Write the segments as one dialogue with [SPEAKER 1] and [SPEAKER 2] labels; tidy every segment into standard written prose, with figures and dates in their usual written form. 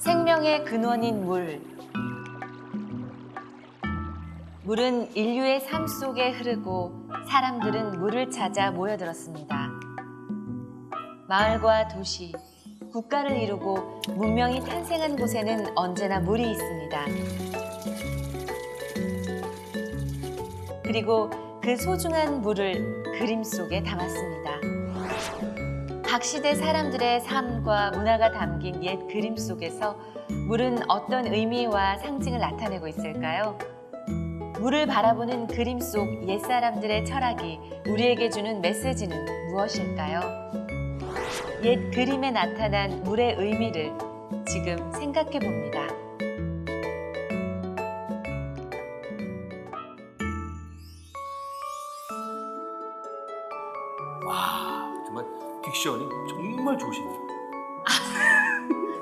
[SPEAKER 1] 생명의 근원인 물. 물은 인류의 삶 속에 흐르고 사람들은 물을 찾아 모여들었습니다. 마을과 도시, 국가를 이루고 문명이 탄생한 곳에는 언제나 물이 있습니다. 그리고 그 소중한 물을 그림 속에 담았습니다. 각 시대 사람들의 삶과 문화가 담긴 옛 그림 속에서 물은 어떤 의미와 상징을 나타내고 있을까요? 물을 바라보는 그림 속 옛사람들의 철학이 우리에게 주는 메시지는 무엇일까요? 옛 그림에 나타난 물의 의미를 지금 생각해 봅니다.
[SPEAKER 2] 와, 정말 딕션이 정말 좋으시네요.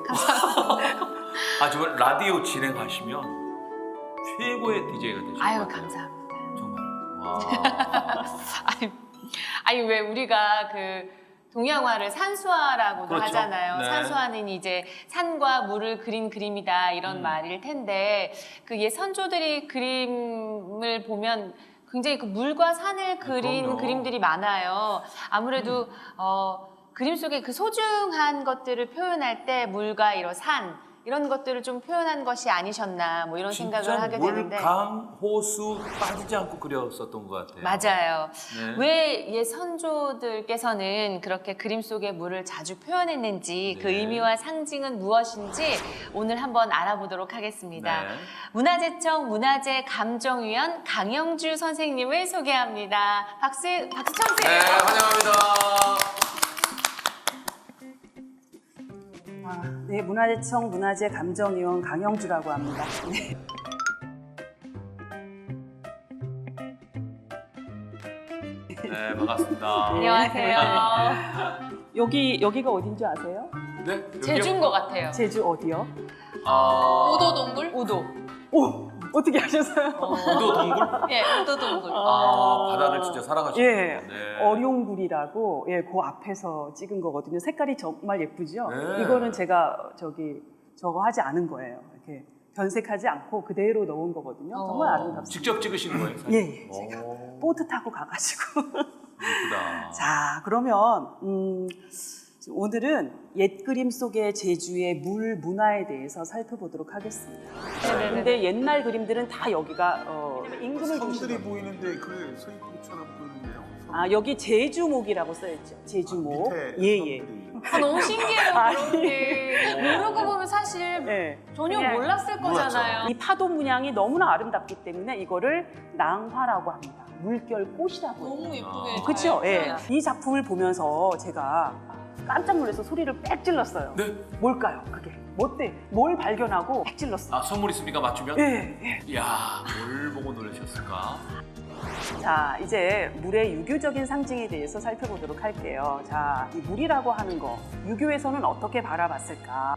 [SPEAKER 1] 감사합니다.
[SPEAKER 2] 아, 정말 라디오 진행하시면 최고의 DJ가 되실 것
[SPEAKER 1] 아유,
[SPEAKER 2] 같아요.
[SPEAKER 1] 감사합니다.
[SPEAKER 2] 정말. 와.
[SPEAKER 1] 아니 왜 우리가 그 동양화를 산수화라고도
[SPEAKER 2] 그렇죠.
[SPEAKER 1] 하잖아요.
[SPEAKER 2] 네.
[SPEAKER 1] 산수화는 이제 산과 물을 그린 그림이다 이런 말일 텐데 그 옛 선조들이 그림을 보면 굉장히 그 물과 산을 그린
[SPEAKER 2] 그럼요.
[SPEAKER 1] 그림들이 많아요. 아무래도 그림 속에 그 소중한 것들을 표현할 때 물과 이런 산 이런 것들을 좀 표현한 것이 아니셨나 뭐 이런 생각을 하게
[SPEAKER 2] 물,
[SPEAKER 1] 되는데
[SPEAKER 2] 강, 호수 빠지지 않고 그렸었던 것 같아요.
[SPEAKER 1] 맞아요.
[SPEAKER 2] 네.
[SPEAKER 1] 왜 옛 선조들께서는 그렇게 그림 속의 물을 자주 표현했는지 그
[SPEAKER 2] 네.
[SPEAKER 1] 의미와 상징은 무엇인지 오늘 한번 알아보도록 하겠습니다.
[SPEAKER 2] 네.
[SPEAKER 1] 문화재청 문화재 감정위원 강영주 선생님을 소개합니다. 박수 쳐주세요.
[SPEAKER 2] 네, 환영합니다.
[SPEAKER 3] 네, 문화재청 문화재 감정위원 강영주라고 합니다. 네.
[SPEAKER 2] 네, 반갑습니다.
[SPEAKER 1] 안녕하세요.
[SPEAKER 3] 여기가 어딘지 아세요?
[SPEAKER 2] 네, 여기요?
[SPEAKER 1] 제주인 것 같아요.
[SPEAKER 3] 제주 어디요?
[SPEAKER 1] 우도 동굴? 우도.
[SPEAKER 3] 오, 어떻게 아셨어요?
[SPEAKER 2] 우도 동굴?
[SPEAKER 1] 예, 우도 동굴.
[SPEAKER 2] 바다를 진짜 사랑하시는
[SPEAKER 3] 예,
[SPEAKER 2] 네.
[SPEAKER 3] 어룡굴이라고 그 앞에서 찍은 거거든요. 색깔이 정말 예쁘죠?
[SPEAKER 2] 네.
[SPEAKER 3] 이거는 제가 저거 하지 않은 거예요. 이렇게 변색하지 않고 그대로 넣은 거거든요. 정말 아름답습니다.
[SPEAKER 2] 직접 찍으신 거예요? 사진?
[SPEAKER 3] 예, 제가
[SPEAKER 2] 오,
[SPEAKER 3] 보트 타고 가가지고.
[SPEAKER 2] 예쁘다.
[SPEAKER 3] 자, 그러면 오늘은 옛 그림 속의 제주의 물 문화에 대해서 살펴보도록 하겠습니다.
[SPEAKER 1] 네네네.
[SPEAKER 3] 근데 옛날 그림들은 다 여기가 임금을
[SPEAKER 4] 섬들이
[SPEAKER 3] 중심으로.
[SPEAKER 4] 보이는데 그 서귀포처럼 보이는데요.
[SPEAKER 3] 여기 제주목이라고 써있죠. 제주목.
[SPEAKER 4] 밑에
[SPEAKER 3] 예.
[SPEAKER 4] 섬들이.
[SPEAKER 1] 너무 신기해요,
[SPEAKER 3] 아니.
[SPEAKER 1] 그런 게. 모르고 보면 사실
[SPEAKER 3] 예.
[SPEAKER 1] 전혀
[SPEAKER 3] 그냥
[SPEAKER 1] 몰랐을 거잖아요.
[SPEAKER 3] 이 파도 문양이 너무나 아름답기 때문에 이거를 낭화라고 합니다. 물결 꽃이라고 해요.
[SPEAKER 1] 너무 예쁘게.
[SPEAKER 3] 그렇죠? 예.
[SPEAKER 1] 잘
[SPEAKER 3] 이 작품을 보면서 제가 깜짝 놀라서 소리를 빽 질렀어요.
[SPEAKER 2] 네?
[SPEAKER 3] 뭘까요? 그게 뭘 발견하고 빽 질렀어요.
[SPEAKER 2] 선물 있습니까? 맞추면?
[SPEAKER 3] 예.
[SPEAKER 2] 이야, 뭘 보고 놀라셨을까?
[SPEAKER 3] 자, 이제 물의 유교적인 상징에 대해서 살펴보도록 할게요. 자, 이 물이라고 하는 거, 유교에서는 어떻게 바라봤을까?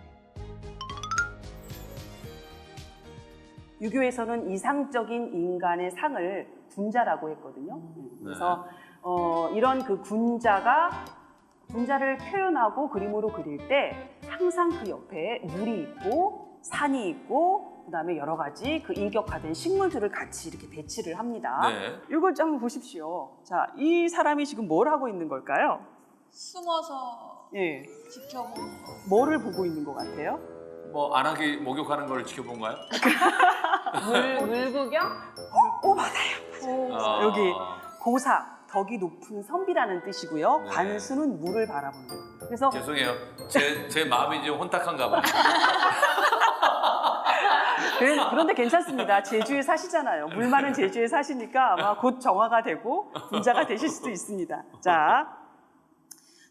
[SPEAKER 3] 유교에서는 이상적인 인간의 상을 군자라고 했거든요. 그래서 이런 그 군자를 표현하고 그림으로 그릴 때 항상 그 옆에 물이 있고 산이 있고 그다음에 여러 가지 그 인격화된 식물들을 같이 이렇게 배치를 합니다.
[SPEAKER 2] 네.
[SPEAKER 3] 이걸 좀 한번 보십시오. 자, 이 사람이 지금 뭘 하고 있는 걸까요?
[SPEAKER 1] 숨어서
[SPEAKER 3] 예,
[SPEAKER 1] 지켜보는 거.
[SPEAKER 3] 뭐를 보고 있는 것 같아요?
[SPEAKER 2] 뭐 안하게 목욕하는 걸 지켜본가요?
[SPEAKER 1] 물 구경?
[SPEAKER 3] 오, 맞아요. 여기 고사, 덕이 높은 선비라는 뜻이고요.
[SPEAKER 2] 네.
[SPEAKER 3] 관수는 물을 바라보는 거예요. 그래서
[SPEAKER 2] 죄송해요. 제 마음이 좀 혼탁한가 봐요.
[SPEAKER 3] 그런데 괜찮습니다. 제주에 사시잖아요. 물 많은 제주에 사시니까 아마 곧 정화가 되고 군자가 되실 수도 있습니다. 자,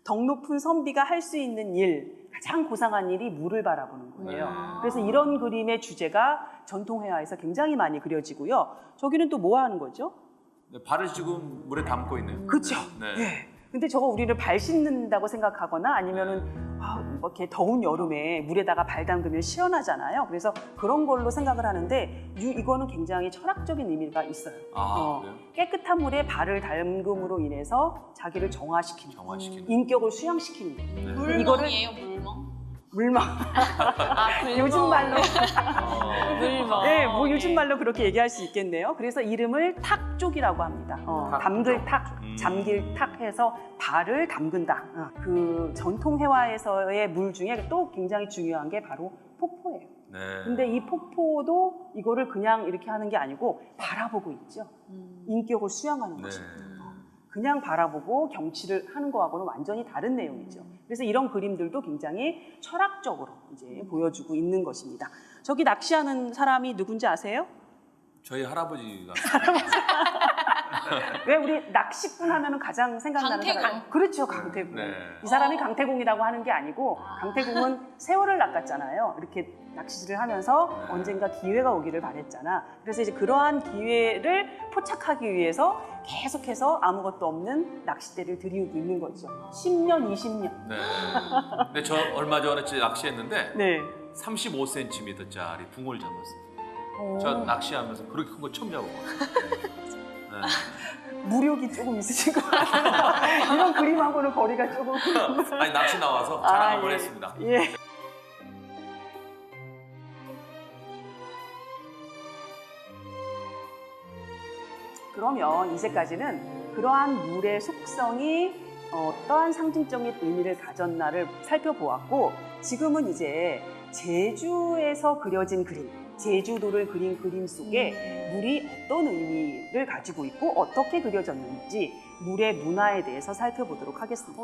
[SPEAKER 3] 덕 높은 선비가 할 수 있는 일, 가장 고상한 일이 물을 바라보는 거예요. 그래서 이런 그림의 주제가 전통회화에서 굉장히 많이 그려지고요. 저기는 또 뭐 하는 거죠?
[SPEAKER 2] 네, 발을 지금 물에 담고 있네요.
[SPEAKER 3] 그렇죠.
[SPEAKER 2] 네.
[SPEAKER 3] 예. 근데 저거 우리를 발 씻는다고 생각하거나 아니면은 뭐 이렇게 더운 여름에 물에다가 발 담그면 시원하잖아요. 그래서 그런 걸로 생각을 하는데 이거는 굉장히 철학적인 의미가 있어요.
[SPEAKER 2] 그래요?
[SPEAKER 3] 깨끗한 물에 발을 담금으로 인해서 자기를 정화시키는,
[SPEAKER 2] 정화시키는.
[SPEAKER 3] 인격을 수양시키는 거예요.
[SPEAKER 2] 네.
[SPEAKER 1] 물멍이에요, 물멍?
[SPEAKER 3] 물멍. 요즘 말로.
[SPEAKER 1] 물멍.
[SPEAKER 3] 네, 뭐 요즘 말로 그렇게 얘기할 수 있겠네요. 그래서 이름을 탁쪽이라고 합니다. 담글 탁, 잠길 탁 해서 발을 담근다. 그 전통 회화에서의 물 중에 또 굉장히 중요한 게 바로 폭포예요.
[SPEAKER 2] 네.
[SPEAKER 3] 근데 이 폭포도 이거를 그냥 이렇게 하는 게 아니고 바라보고 있죠. 인격을 수양하는
[SPEAKER 2] 네.
[SPEAKER 3] 것입니다. 그냥 바라보고 경치를 하는 거하고는 완전히 다른 내용이죠. 그래서 이런 그림들도 굉장히 철학적으로 이제 보여주고 있는 것입니다. 저기 낚시하는 사람이 누군지 아세요?
[SPEAKER 2] 저희 할아버지가
[SPEAKER 3] 왜 우리 낚시꾼 하면은 가장 생각나는
[SPEAKER 5] 강태공.
[SPEAKER 3] 사람? 그렇죠, 강태공.
[SPEAKER 2] 네.
[SPEAKER 3] 이 사람이 강태공이라고 하는 게 아니고 강태공은 세월을 낚았잖아요. 이렇게 낚시를 하면서 언젠가 기회가 오기를 바랬잖아. 그래서 이제 그러한 기회를 포착하기 위해서 계속해서 아무것도 없는 낚싯대를 들이우고 있는 거죠. 10년, 20년.
[SPEAKER 2] 네. 근데 저 얼마 전에 낚시했는데
[SPEAKER 3] 네.
[SPEAKER 2] 35cm짜리 붕어를 잡았어요. 저 낚시하면서 그렇게 큰 거 처음 잡아봤어요. 네.
[SPEAKER 3] 무력이 조금 있으신 것 같아요. 이런 그림하고는 거리가 조금.
[SPEAKER 2] 아니 낚시 나와서 자랑 한번
[SPEAKER 3] 예.
[SPEAKER 2] 했습니다.
[SPEAKER 3] 예. 그러면 이제까지는 그러한 물의 속성이 어떠한 상징적인 의미를 가졌나를 살펴보았고, 지금은 이제 제주에서 그려진 그림, 제주도를 그린 그림 속에 물이 어떤 의미를 가지고 있고 어떻게 그려졌는지 물의 문화에 대해서 살펴보도록 하겠습니다.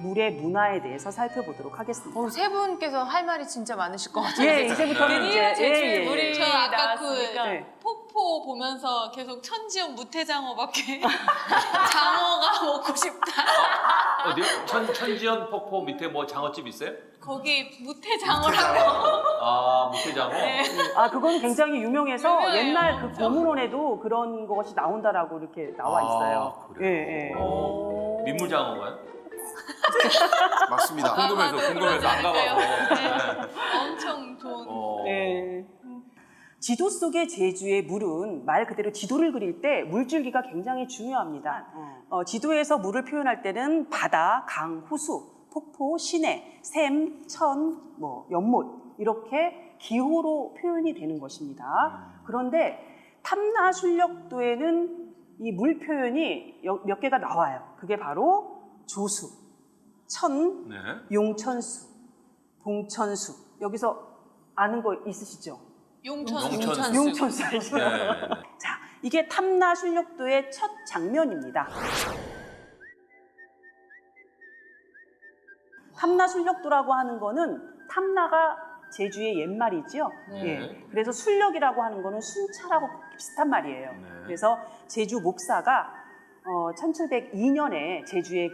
[SPEAKER 3] 물의 문화에 대해서 살펴보도록 하겠습니다.
[SPEAKER 1] 세 분께서 할 말이 진짜 많으실 것 같아요.
[SPEAKER 3] 예, 이제부터는 이제
[SPEAKER 1] 제주에 물이
[SPEAKER 5] 저 아까 그
[SPEAKER 1] 나왔으니까.
[SPEAKER 3] 네.
[SPEAKER 5] 폭포 보면서 계속 천지연 무태장어밖에 장어가 먹고 싶다.
[SPEAKER 2] 어디요? 천지연 폭포 밑에 뭐 장어집 있어요?
[SPEAKER 5] 거기 무태장어라고.
[SPEAKER 2] 아, 무태장어?
[SPEAKER 5] 네.
[SPEAKER 3] 아, 그건 굉장히 유명해서
[SPEAKER 5] 유명해요.
[SPEAKER 3] 옛날 그 고문원에도 그런 것이 나온다라고 이렇게 나와 있어요.
[SPEAKER 2] 아, 그래요?
[SPEAKER 3] 예, 예.
[SPEAKER 2] 오. 민물장어인가요?
[SPEAKER 4] 맞습니다.
[SPEAKER 2] 궁금해서 안 가봐서.
[SPEAKER 5] 네. 엄청 좋은.
[SPEAKER 3] 예. 지도 속의 제주의 물은 말 그대로 지도를 그릴 때 물줄기가 굉장히 중요합니다. 지도에서 물을 표현할 때는 바다, 강, 호수, 폭포, 시내, 샘, 천, 연못 이렇게 기호로 표현이 되는 것입니다. 그런데 탐나술력도에는 이 물 표현이 몇 개가 나와요. 그게 바로 조수, 천,
[SPEAKER 2] 네.
[SPEAKER 3] 용천수, 봉천수. 여기서 아는 거 있으시죠?
[SPEAKER 2] 용천수.
[SPEAKER 3] 용천수 알죠?
[SPEAKER 2] 네.
[SPEAKER 3] 자, 이게 탐나술력도의 첫 장면입니다. 탐나술력도라고 하는 거는 탐나가 제주의 옛말이죠.
[SPEAKER 2] 네.
[SPEAKER 3] 예. 그래서 술력이라고 하는 거는 순찰하고 비슷한 말이에요.
[SPEAKER 2] 네.
[SPEAKER 3] 그래서 제주 목사가 1702년에 제주의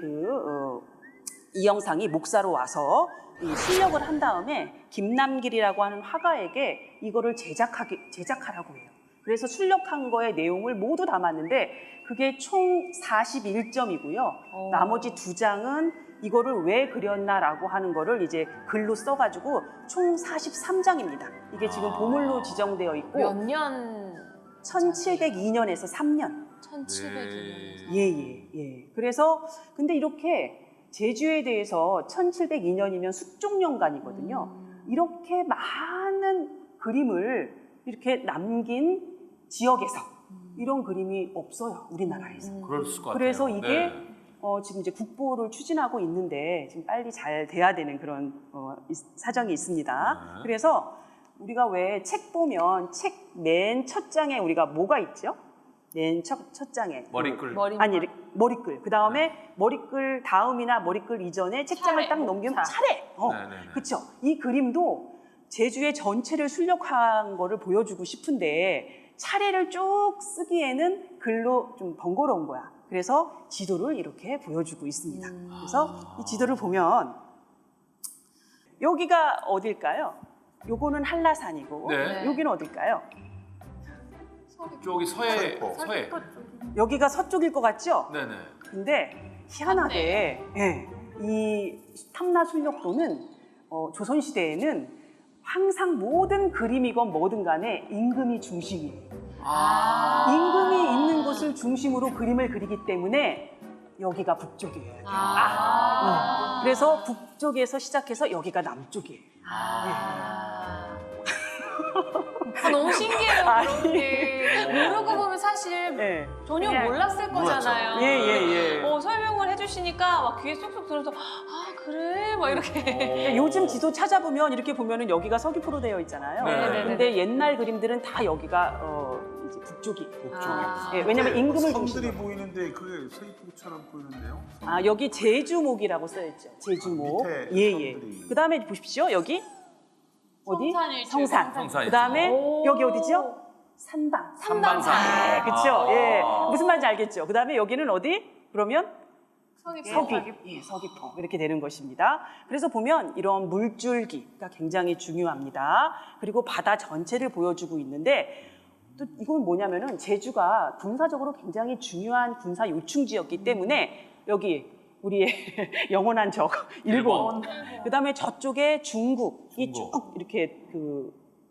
[SPEAKER 3] 이영상이 목사로 와서 이 술력을 한 다음에 김남길이라고 하는 화가에게 이거를 제작하라고 해요. 그래서 술력한 거의 내용을 모두 담았는데 그게 총 41점이고요. 나머지 2장은 이거를 왜 그렸나라고 하는 거를 이제 글로 써가지고 총 43장입니다. 이게 지금 보물로 지정되어 있고
[SPEAKER 1] 몇 년?
[SPEAKER 3] 1702년에서 3년.
[SPEAKER 1] 1700년.
[SPEAKER 3] 예. 그래서 근데 이렇게 제주에 대해서 1702년이면 숙종연간이거든요. 이렇게 많은 그림을 이렇게 남긴 지역에서 이런 그림이 없어요, 우리나라에서.
[SPEAKER 2] 그럴 수가 같아요.
[SPEAKER 3] 그래서 이게
[SPEAKER 2] 네.
[SPEAKER 3] 지금 이제 국보를 추진하고 있는데 지금 빨리 잘 돼야 되는 그런 사정이 있습니다.
[SPEAKER 2] 네.
[SPEAKER 3] 그래서 우리가 왜 책 보면 책 맨 첫 장에 우리가 뭐가 있죠? 맨 첫 장에
[SPEAKER 2] 머리끌.
[SPEAKER 3] 아니 머리끌 그 다음에 머리끌 다음이나 머리끌 이전에 책장을
[SPEAKER 5] 차례.
[SPEAKER 3] 딱 넘기면 차례.
[SPEAKER 2] 네네네.
[SPEAKER 3] 그렇죠. 이 그림도 제주의 전체를 술력한 거를 보여주고 싶은데 차례를 쭉 쓰기에는 글로 좀 번거로운 거야. 그래서 지도를 이렇게 보여주고 있습니다. 그래서 이 지도를 보면 여기가 어딜까요? 요거는 한라산이고
[SPEAKER 2] 네.
[SPEAKER 3] 여기는 어딜까요?
[SPEAKER 2] 저기 서해.
[SPEAKER 4] 서해포.
[SPEAKER 2] 서해.
[SPEAKER 3] 여기가 서쪽일 것 같죠?
[SPEAKER 2] 네네.
[SPEAKER 3] 근데 희한하게 이 탐나술력도는 조선시대에는 항상 모든 그림이건 뭐든 간에 임금이 중심이에요. 임금이 있는 곳을 중심으로 그림을 그리기 때문에 여기가 북쪽이에요. 그래서 북쪽에서 시작해서 여기가 남쪽이에요.
[SPEAKER 5] 너무 신기해요,
[SPEAKER 3] 아니.
[SPEAKER 5] 그런 게. 모르고 보면 사실
[SPEAKER 3] 네.
[SPEAKER 5] 전혀
[SPEAKER 3] 그냥
[SPEAKER 5] 몰랐을 거잖아요.
[SPEAKER 3] 예.
[SPEAKER 5] 설명을 해주시니까 막 귀에 쏙쏙 들어서 아 그래? 막 이렇게.
[SPEAKER 3] 요즘 지도 찾아보면 이렇게 보면은 여기가 서귀포로 되어 있잖아요.
[SPEAKER 2] 네.
[SPEAKER 3] 근데 옛날 그림들은 다 여기가 이제 북쪽이.
[SPEAKER 5] 아.
[SPEAKER 3] 예, 왜냐면 임금을
[SPEAKER 4] 섬들이
[SPEAKER 3] 중심으로.
[SPEAKER 4] 보이는데 그게 서귀포처럼 보이는데요?
[SPEAKER 3] 아, 여기 제주목이라고 써있죠. 제주목.
[SPEAKER 4] 밑에
[SPEAKER 3] 예.
[SPEAKER 4] 섬들이.
[SPEAKER 3] 그 다음에 보십시오. 여기 어디?
[SPEAKER 5] 성산일주.
[SPEAKER 3] 성산.
[SPEAKER 2] 성산일주.
[SPEAKER 3] 그 다음에
[SPEAKER 5] 오.
[SPEAKER 3] 여기 어디죠? 산방.
[SPEAKER 2] 삼방산.
[SPEAKER 3] 네, 그렇죠.
[SPEAKER 2] 아.
[SPEAKER 3] 예, 무슨 말인지 알겠죠. 그 다음에 여기는 어디? 그러면
[SPEAKER 5] 서귀포.
[SPEAKER 3] 서귀포 이렇게 되는 것입니다. 그래서 보면 이런 물줄기가 굉장히 중요합니다. 그리고 바다 전체를 보여주고 있는데 또 이건 뭐냐면은 제주가 군사적으로 굉장히 중요한 군사 요충지였기 때문에 여기 우리의 영원한 적 일본, 그다음에 저쪽에 중국이
[SPEAKER 2] 중국.
[SPEAKER 3] 쭉 이렇게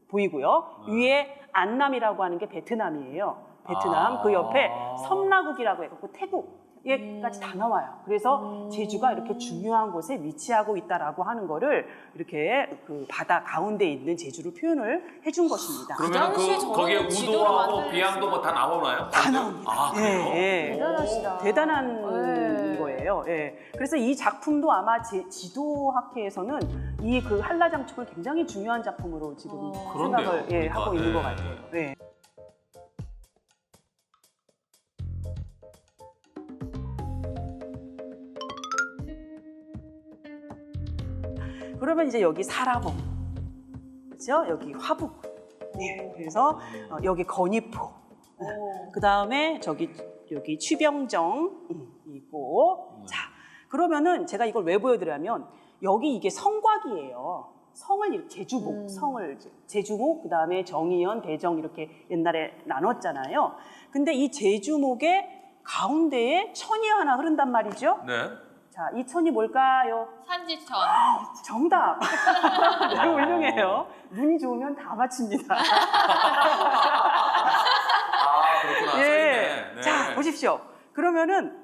[SPEAKER 3] 보이고요. 위에 안남이라고 하는 게 베트남이에요. 베트남. 그 옆에 섬라국이라고 해갖고 태국에까지 다 나와요. 그래서 제주가 이렇게 중요한 곳에 위치하고 있다라고 하는 거를 이렇게 그 바다 가운데 있는 제주를 표현을 해준 것입니다.
[SPEAKER 2] 그러면
[SPEAKER 5] 당시에 저런
[SPEAKER 2] 거기에
[SPEAKER 5] 지도를
[SPEAKER 2] 우도하고
[SPEAKER 5] 만들었어요.
[SPEAKER 2] 비양도 뭐 다 나오나요?
[SPEAKER 3] 다 나옵니다.
[SPEAKER 2] 아, 그래요?
[SPEAKER 5] 대단하시다.
[SPEAKER 3] 대단한
[SPEAKER 5] 네.
[SPEAKER 3] 거예요. 예. 그래서 이 작품도 아마 지도학회에서는 이 그 한라장축을 굉장히 중요한 작품으로 지금
[SPEAKER 2] 그런데요.
[SPEAKER 3] 생각을
[SPEAKER 2] 그러니까,
[SPEAKER 3] 하고 있는
[SPEAKER 2] 네.
[SPEAKER 3] 것 같아요. 예. 그러면 이제 여기 사라봉, 그렇죠? 여기 화북, 네. 그래서 여기 건이포, 그 다음에 여기 취병정 있고, 자 그러면은 제가 이걸 왜 보여드리냐면 여기 이게 성곽이에요. 성을 이렇게 제주목, 성을 제주목, 그 다음에 정의연, 대정 이렇게 옛날에 나눴잖아요. 근데 이 제주목의 가운데에 천이 하나 흐른단 말이죠.
[SPEAKER 2] 네.
[SPEAKER 3] 자, 이 천이 뭘까요?
[SPEAKER 5] 산지천.
[SPEAKER 3] 정답. 너무 훌륭해요. 눈이 좋으면 다 맞춥니다.
[SPEAKER 2] 아, 그렇구나. 써있네. 네.
[SPEAKER 3] 자, 보십시오. 그러면은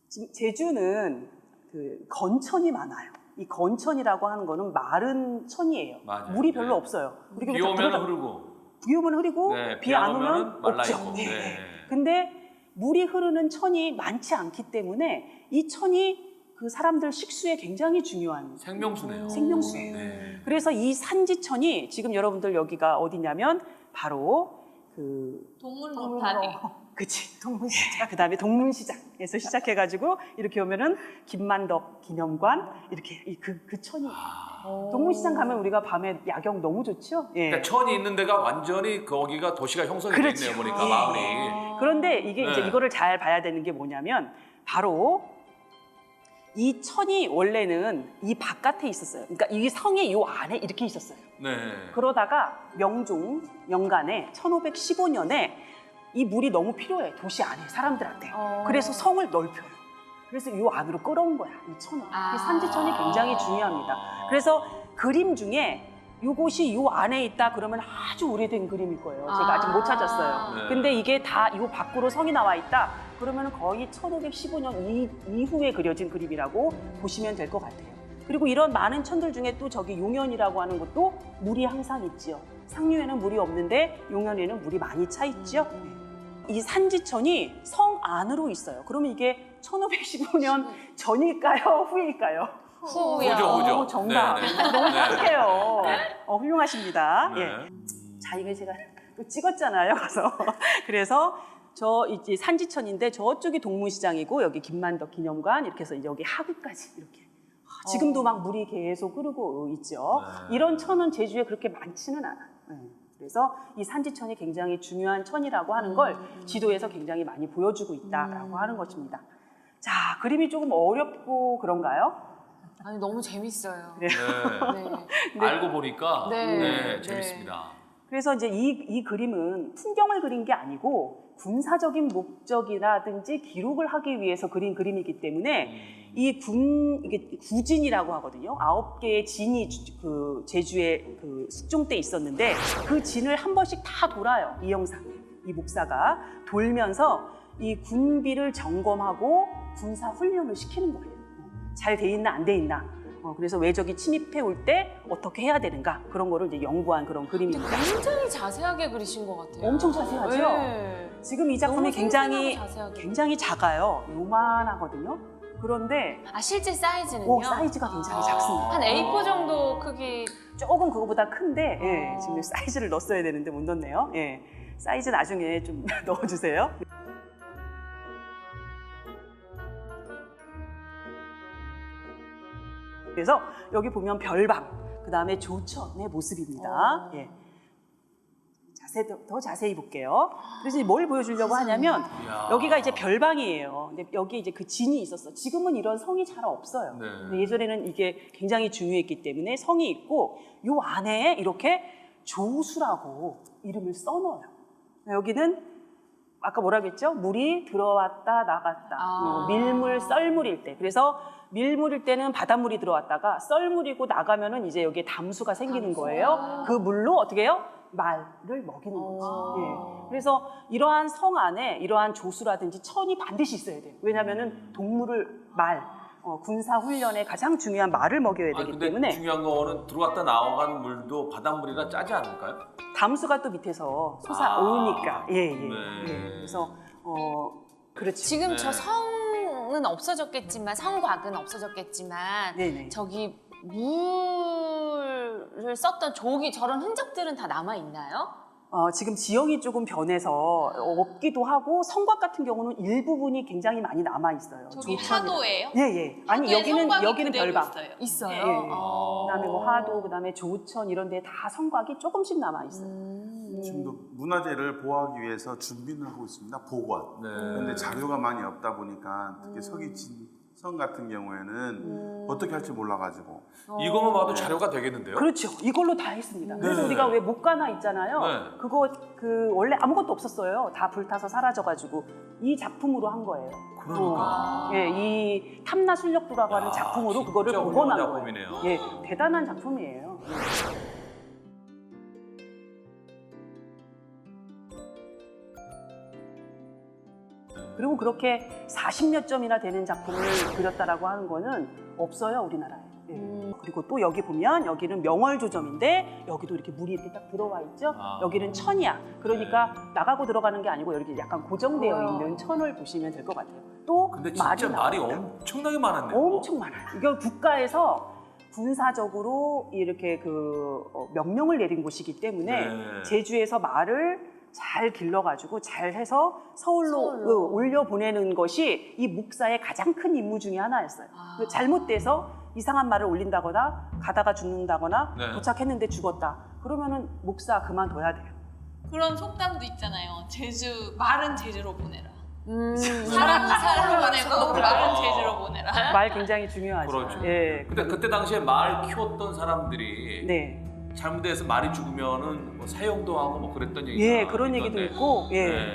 [SPEAKER 3] 지금 제주는 그 건천이 많아요. 이 건천이라고 하는 거는 마른 천이에요.
[SPEAKER 2] 맞아요.
[SPEAKER 3] 물이
[SPEAKER 2] 네.
[SPEAKER 3] 별로 없어요. 우리가
[SPEAKER 2] 비
[SPEAKER 3] 다
[SPEAKER 2] 오면
[SPEAKER 3] 들어가-
[SPEAKER 2] 흐르고.
[SPEAKER 3] 비 오면 흐리고
[SPEAKER 2] 네,
[SPEAKER 3] 비 안 오면
[SPEAKER 2] 말라
[SPEAKER 3] 없죠.
[SPEAKER 2] 있고.
[SPEAKER 3] 네.
[SPEAKER 2] 네.
[SPEAKER 3] 근데 물이 흐르는 천이 많지 않기 때문에 이 천이 그 사람들 식수에 굉장히 중요한
[SPEAKER 2] 생명수네요.
[SPEAKER 3] 생명수예요.
[SPEAKER 2] 네.
[SPEAKER 3] 그래서 이 산지천이 지금 여러분들 여기가 어디냐면 바로 그
[SPEAKER 5] 동물 로타리.
[SPEAKER 3] 그치 동문시장 그다음에 동문시장에서 시작해가지고 이렇게 오면은 김만덕 기념관 이렇게 그 천이 동문시장 가면 우리가 밤에 야경 너무 좋죠. 예.
[SPEAKER 2] 그러니까 천이 있는 데가 완전히 거기가 도시가 형성이 돼
[SPEAKER 3] 그렇죠.
[SPEAKER 2] 있네요. 보니까
[SPEAKER 3] 예.
[SPEAKER 2] 마을이.
[SPEAKER 3] 그런데 이게 이제
[SPEAKER 2] 네.
[SPEAKER 3] 이거를 잘 봐야 되는 게 뭐냐면 바로 이 천이 원래는 이 바깥에 있었어요. 그러니까 이 성의 이 안에 이렇게 있었어요.
[SPEAKER 2] 네.
[SPEAKER 3] 그러다가 명종 연간에 1515년에 이 물이 너무 필요해 도시 안에 사람들한테. 그래서 성을 넓혀요. 그래서 이 안으로 끌어온 거야 이 천을. 이 산지천이 굉장히 중요합니다. 그래서 그림 중에 이곳이 이 안에 있다 그러면 아주 오래된 그림일 거예요. 제가 아직 못 찾았어요.
[SPEAKER 2] 네.
[SPEAKER 3] 근데 이게 다 이 밖으로 성이 나와 있다 그러면 거의 1515년 이후에 그려진 그림이라고 보시면 될 것 같아요. 그리고 이런 많은 천들 중에 또 저기 용현이라고 하는 것도 물이 항상 있지요. 상류에는 물이 없는데 용현에는 물이 많이 차 있지요. 이 산지천이 성 안으로 있어요. 그러면 이게 1515년 전일까요? 후일까요?
[SPEAKER 5] 후야.
[SPEAKER 2] 후죠.
[SPEAKER 3] 정답.
[SPEAKER 2] 네, 네.
[SPEAKER 3] 너무
[SPEAKER 2] 네.
[SPEAKER 3] 착해요. 훌륭하십니다.
[SPEAKER 2] 네.
[SPEAKER 3] 예. 자, 이거 제가 또 찍었잖아요. 가서. 그래서 저 이제 산지천인데 저쪽이 동문시장이고 여기 김만덕 기념관 이렇게 해서 여기 하구까지 이렇게. 지금도 막 물이 계속 흐르고 있죠.
[SPEAKER 2] 네.
[SPEAKER 3] 이런 천은 제주에 그렇게 많지는 않아요. 그래서 이 산지천이 굉장히 중요한 천이라고 하는 걸 지도에서 굉장히 많이 보여주고 있다라고 하는 것입니다. 자, 그림이 조금 어렵고 그런가요?
[SPEAKER 5] 아니 너무 재밌어요.
[SPEAKER 3] 네.
[SPEAKER 2] 네.
[SPEAKER 5] 네.
[SPEAKER 2] 알고 보니까
[SPEAKER 5] 네.
[SPEAKER 2] 네, 재밌습니다.
[SPEAKER 3] 그래서 이제 이 그림은 풍경을 그린 게 아니고 군사적인 목적이라든지 기록을 하기 위해서 그린 그림이기 때문에 이게 구진이라고 하거든요. 9개의 진이 그 제주에 그 숙종 때 있었는데 그 진을 한 번씩 다 돌아요. 이 영상에. 이 목사가 돌면서 이 군비를 점검하고 군사 훈련을 시키는 거예요. 잘 돼 있나 안 돼 있나. 그래서 외적이 침입해 올 때 어떻게 해야 되는가 그런 거를 이제 연구한 그런 그림입니다.
[SPEAKER 5] 굉장히 자세하게 그리신 것 같아요.
[SPEAKER 3] 엄청 자세하죠?
[SPEAKER 5] 네.
[SPEAKER 3] 지금 이 작품이
[SPEAKER 5] 너무
[SPEAKER 3] 굉장히
[SPEAKER 5] 생생하고 자세하게.
[SPEAKER 3] 굉장히 작아요. 요만하거든요. 그런데
[SPEAKER 5] 아 실제 사이즈는요?
[SPEAKER 3] 사이즈가 굉장히 작습니다.
[SPEAKER 5] 한 A4 정도 크기.
[SPEAKER 3] 조금 그거보다 큰데 예, 지금 사이즈를 넣었어야 되는데 못 넣었네요. 예, 사이즈 나중에 좀 넣어주세요. 그래서 여기 보면 별방, 그 다음에 조천의 모습입니다. 예. 더 자세히 볼게요. 그래서 이제 뭘 보여주려고 하냐면
[SPEAKER 2] 이야.
[SPEAKER 3] 여기가 이제 별방이에요. 근데 여기 이제 그 진이 있었어. 지금은 이런 성이 잘 없어요.
[SPEAKER 2] 네.
[SPEAKER 3] 근데 예전에는 이게 굉장히 중요했기 때문에 성이 있고 요 안에 이렇게 조수라고 이름을 써넣어요. 여기는 아까 뭐라고 했죠? 물이 들어왔다 나갔다. 밀물, 썰물일 때. 그래서 밀물일 때는 바닷물이 들어왔다가 썰물이고 나가면은 이제 여기에 담수가 생기는 거예요. 그 물로 어떻게 해요? 말을 먹이는 거지. 예. 그래서 이러한 성 안에 이러한 조수라든지 천이 반드시 있어야 돼요. 왜냐하면은 동물을 군사 훈련에 가장 중요한 말을 먹여야 되기
[SPEAKER 2] 근데
[SPEAKER 3] 때문에
[SPEAKER 2] 중요한 거는 들어왔다 나간 물도 바닷물이라 짜지 않을까요?
[SPEAKER 3] 담수가 또 밑에서 솟아오르니까. 예.
[SPEAKER 2] 네.
[SPEAKER 3] 예. 그래서 그렇지.
[SPEAKER 5] 지금
[SPEAKER 2] 네.
[SPEAKER 5] 저 성은 없어졌겠지만 성곽은 없어졌겠지만
[SPEAKER 3] 네네.
[SPEAKER 5] 저기 물을 썼던 조기 저런 흔적들은 다 남아 있나요?
[SPEAKER 3] 지금 지형이 조금 변해서 없기도 하고 성곽 같은 경우는 일부분이 굉장히 많이 남아 있어요.
[SPEAKER 6] 저기
[SPEAKER 3] 조천이나-
[SPEAKER 6] 하도예요?
[SPEAKER 3] 예. 아니
[SPEAKER 6] 하도에
[SPEAKER 3] 여기는
[SPEAKER 6] 성곽이 그대로
[SPEAKER 3] 별방.
[SPEAKER 6] 있어요.
[SPEAKER 5] 있어요.
[SPEAKER 3] 예.
[SPEAKER 5] 아.
[SPEAKER 3] 그다음에 뭐 하도, 그다음에 조천 이런 데 다 성곽이 조금씩 남아 있어요.
[SPEAKER 4] 지금도 문화재를 보호하기 위해서 준비는 하고 있습니다. 보관.
[SPEAKER 2] 네.
[SPEAKER 4] 그런데 자료가 많이 없다 보니까 특히 서귀진 성 같은 경우에는 어떻게 할지 몰라가지고
[SPEAKER 2] 이거만 봐도 자료가 되겠는데요?
[SPEAKER 3] 그렇죠. 이걸로 다 했습니다. 그래서
[SPEAKER 2] 네.
[SPEAKER 3] 우리가 왜 목가나 있잖아요.
[SPEAKER 2] 네.
[SPEAKER 3] 그거 원래 아무것도 없었어요. 다 불타서 사라져가지고 이 작품으로 한 거예요.
[SPEAKER 2] 그러니까.
[SPEAKER 3] 예, 이 탐나 술력도라고 하는
[SPEAKER 2] 야,
[SPEAKER 3] 작품으로 그거를
[SPEAKER 2] 진짜
[SPEAKER 3] 복원한
[SPEAKER 2] 훌륭한
[SPEAKER 3] 거예요.
[SPEAKER 2] 작품이네요.
[SPEAKER 3] 예, 대단한 작품이에요. 그리고 그렇게 40몇 점이나 되는 작품을 그렸다라고 하는 거는 없어요, 우리나라에. 예. 그리고 또 여기 보면 여기는 명월조점인데 여기도 이렇게 물이 이렇게 딱 들어와 있죠. 여기는 천이야. 그러니까 나가고 들어가는 게 아니고 이렇게 약간 고정되어 있는 천을 보시면 될 것 같아요. 또
[SPEAKER 2] 근데 진짜 말이
[SPEAKER 3] 나옵니다.
[SPEAKER 2] 엄청나게 많았네요.
[SPEAKER 3] 엄청 많아요. 이거 국가에서 군사적으로 이렇게 명령을 내린 곳이기 때문에
[SPEAKER 2] 네.
[SPEAKER 3] 제주에서 말을 잘 길러가지고 잘 해서 서울로 올려 보내는 것이 이 목사의 가장 큰 임무 중에 하나였어요. 잘못돼서 이상한 말을 올린다거나 가다가 죽는다거나
[SPEAKER 2] 네.
[SPEAKER 3] 도착했는데 죽었다. 그러면은 목사 그만둬야 돼요.
[SPEAKER 6] 그런 속담도 있잖아요. 말은 제주로 보내라.
[SPEAKER 5] 사람은
[SPEAKER 6] 사람은 사람으로 보내고 말은 제주로 보내라.
[SPEAKER 3] 말 굉장히 중요하죠.
[SPEAKER 2] 그렇죠.
[SPEAKER 3] 예.
[SPEAKER 2] 근데 그때 당시에 말 키웠던 사람들이
[SPEAKER 3] 네.
[SPEAKER 2] 잘못해서 말이 죽으면은 뭐 사형도 하고 뭐 그랬던 얘기가
[SPEAKER 3] 예, 그런 얘기도
[SPEAKER 2] 있던데.
[SPEAKER 3] 있고, 예.
[SPEAKER 2] 네.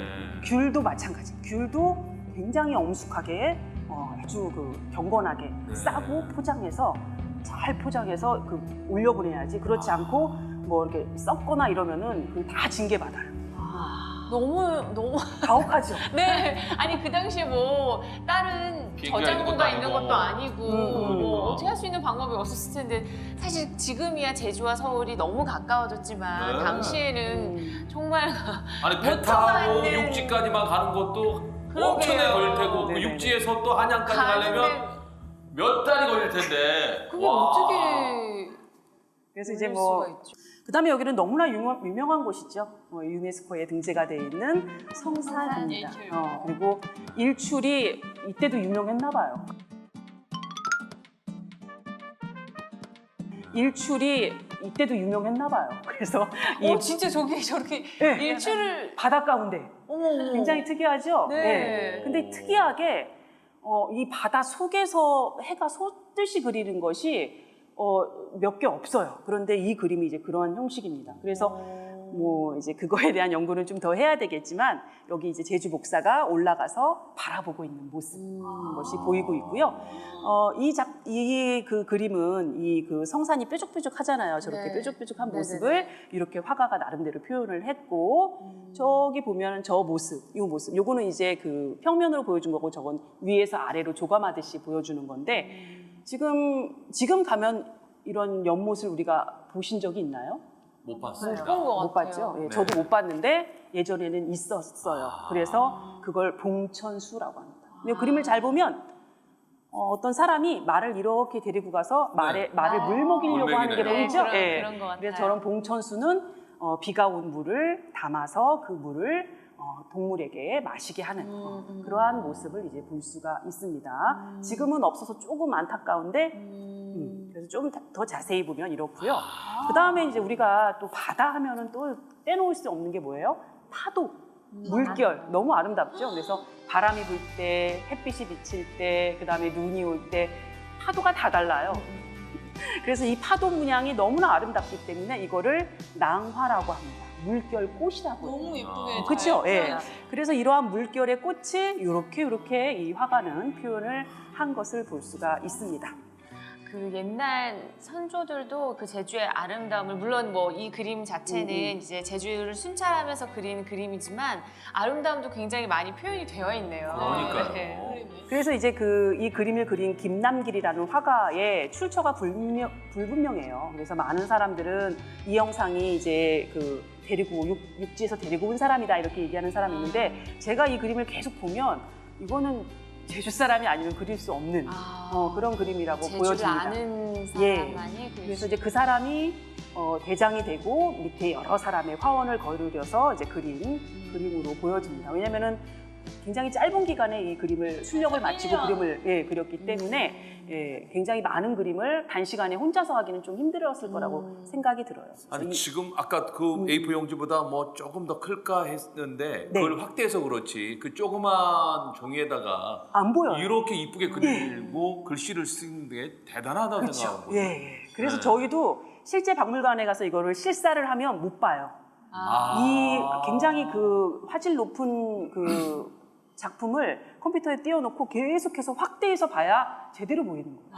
[SPEAKER 3] 귤도 마찬가지. 귤도 굉장히 엄숙하게 아주 경건하게 싸고 포장해서 잘 포장해서 올려보내야지. 그렇지 않고 뭐 이렇게 썩거나 이러면은 다 징계 받아요.
[SPEAKER 5] 너무
[SPEAKER 3] 가혹하죠.
[SPEAKER 5] 네. 아니 그 당시에 뭐 다른
[SPEAKER 2] 비행기가
[SPEAKER 5] 저장고가
[SPEAKER 2] 있는
[SPEAKER 5] 있는
[SPEAKER 2] 것도
[SPEAKER 5] 것도 아니고
[SPEAKER 3] 음.
[SPEAKER 5] 뭐 어떻게 할 수 있는 방법이 없었을 텐데 사실 지금이야 제주와 서울이 너무 가까워졌지만
[SPEAKER 2] 네.
[SPEAKER 5] 당시에는 정말
[SPEAKER 2] 아니 배
[SPEAKER 5] 못
[SPEAKER 2] 타고
[SPEAKER 5] 타고
[SPEAKER 2] 육지까지만 가는 것도
[SPEAKER 5] 그러게요.
[SPEAKER 2] 엄청나게 걸릴 테고 그
[SPEAKER 3] 네네네.
[SPEAKER 2] 육지에서 또 한양까지 가려면
[SPEAKER 5] 가는데
[SPEAKER 2] 몇 달이 걸릴 텐데.
[SPEAKER 5] 그게
[SPEAKER 2] 와.
[SPEAKER 5] 어떻게
[SPEAKER 3] 그래서 이제
[SPEAKER 5] 올릴
[SPEAKER 3] 뭐
[SPEAKER 5] 수가 있죠.
[SPEAKER 3] 그다음에 여기는 너무나 유명한 곳이죠. 유네스코에 등재가 돼 있는 성산입니다.
[SPEAKER 6] 성산
[SPEAKER 3] 그리고 일출이 이때도 유명했나 봐요. 일출이 이때도 유명했나 봐요. 그래서 이
[SPEAKER 5] 진짜 저기 저렇게
[SPEAKER 3] 네.
[SPEAKER 5] 일출을
[SPEAKER 3] 바다 가운데
[SPEAKER 5] 어머
[SPEAKER 3] 굉장히 특이하죠.
[SPEAKER 5] 네.
[SPEAKER 3] 근데 특이하게 이 바다 속에서 해가 솟듯이 그리는 것이 몇 개 없어요. 그런데 이 그림이 이제 그러한 형식입니다. 그래서 뭐 이제 그거에 대한 연구는 좀 더 해야 되겠지만 여기 이제 제주 목사가 올라가서 바라보고 있는 모습 것이 보이고 있고요. 이 그림은 이 성산이 뾰족뾰족하잖아요. 저렇게
[SPEAKER 5] 네.
[SPEAKER 3] 뾰족뾰족한
[SPEAKER 5] 네네네.
[SPEAKER 3] 모습을 이렇게 화가가 나름대로 표현을 했고 저기 보면 저 모습, 이 모습, 요거는 이제 평면으로 보여준 거고 저건 위에서 아래로 조감하듯이 보여주는 건데 지금 가면 이런 연못을 우리가 보신 적이 있나요?
[SPEAKER 2] 못 봤습니다.
[SPEAKER 5] 그런 것
[SPEAKER 3] 못
[SPEAKER 5] 같아요.
[SPEAKER 3] 봤죠? 예,
[SPEAKER 2] 네.
[SPEAKER 3] 저도 못 봤는데 예전에는 있었어요. 그래서 그걸 봉천수라고 합니다. 근데 그림을 잘 보면 어떤 사람이 말을 이렇게 데리고 가서 말을 물 먹이려고 하는 게
[SPEAKER 2] 물먹이네요.
[SPEAKER 3] 보이죠?
[SPEAKER 5] 그런 것 같아요.
[SPEAKER 3] 그래서 저런 봉천수는 비가 온 물을 담아서 그 물을 동물에게 마시게 하는 그러한 모습을 이제 볼 수가 있습니다. 지금은 없어서 조금 안타까운데 그래서 좀 더 자세히 보면 이렇고요. 그 다음에 이제 우리가 또 바다 하면은 또 빼놓을 수 없는 게 뭐예요? 파도, 물결 너무 아름답죠. 그래서 바람이 불 때, 햇빛이 비칠 때, 그 다음에 눈이 올 때 파도가 다 달라요. 그래서 이 파도 문양이 너무나 아름답기 때문에 이거를 낭화라고 합니다. 물결 꽃이라고 해요.
[SPEAKER 6] 너무 예쁘게
[SPEAKER 3] 그렇죠?
[SPEAKER 6] 잘
[SPEAKER 3] 예.
[SPEAKER 6] 표현했어요.
[SPEAKER 3] 그래서 이러한 물결의 꽃이 이렇게 이 화가는 표현을 한 것을 볼 수가 있습니다.
[SPEAKER 5] 그 옛날 선조들도 그 제주의 아름다움을 물론 뭐 이 그림 자체는 이제 제주를 순찰하면서 그린 그림이지만 아름다움도 굉장히 많이 표현이 되어 있네요.
[SPEAKER 2] 그러니까요.
[SPEAKER 5] 네.
[SPEAKER 3] 그래서 이제 이 그림을 그린 김남길이라는 화가의 출처가 불분명해요. 그래서 많은 사람들은 이 영상이 이제 그 육지에서 데리고 온 사람이다 이렇게 얘기하는 사람이 있는데 제가 이 그림을 계속 보면 이거는 제주 사람이 아니면 그릴 수 없는 그런 그림이라고
[SPEAKER 5] 제주를
[SPEAKER 3] 보여집니다.
[SPEAKER 5] 아는
[SPEAKER 3] 예.
[SPEAKER 5] 사람만이
[SPEAKER 3] 그래서 이제 그 사람이 대장이 되고 밑에 여러 사람의 화원을 거느려서 이제 그린 그림으로 보여집니다. 왜냐면은 굉장히 짧은 기간에 이 그림을 출력을 마치고
[SPEAKER 6] 1년.
[SPEAKER 3] 그림을 그렸기 때문에 굉장히 많은 그림을 단시간에 혼자서 하기는 좀 힘들었을 거라고 생각이 들어요.
[SPEAKER 2] 아니
[SPEAKER 3] 그래서
[SPEAKER 2] 지금 아까 그 A4 용지보다 뭐 조금 더 클까 했는데
[SPEAKER 3] 네.
[SPEAKER 2] 그걸 확대해서 그렇지 그 조그만 종이에다가
[SPEAKER 3] 안 보여요.
[SPEAKER 2] 이렇게 이쁘게 그리고 글씨를 쓰는 게 대단하다고
[SPEAKER 3] 그렇죠.
[SPEAKER 2] 생각하거든요.
[SPEAKER 3] 예. 그래서
[SPEAKER 2] 네.
[SPEAKER 3] 저희도 실제 박물관에 가서 이거를 실사를 하면 못 봐요.
[SPEAKER 2] 아.
[SPEAKER 3] 이 굉장히 그 화질 높은 그 작품을 컴퓨터에 띄워놓고 계속해서 확대해서 봐야 제대로 보이는 거예요.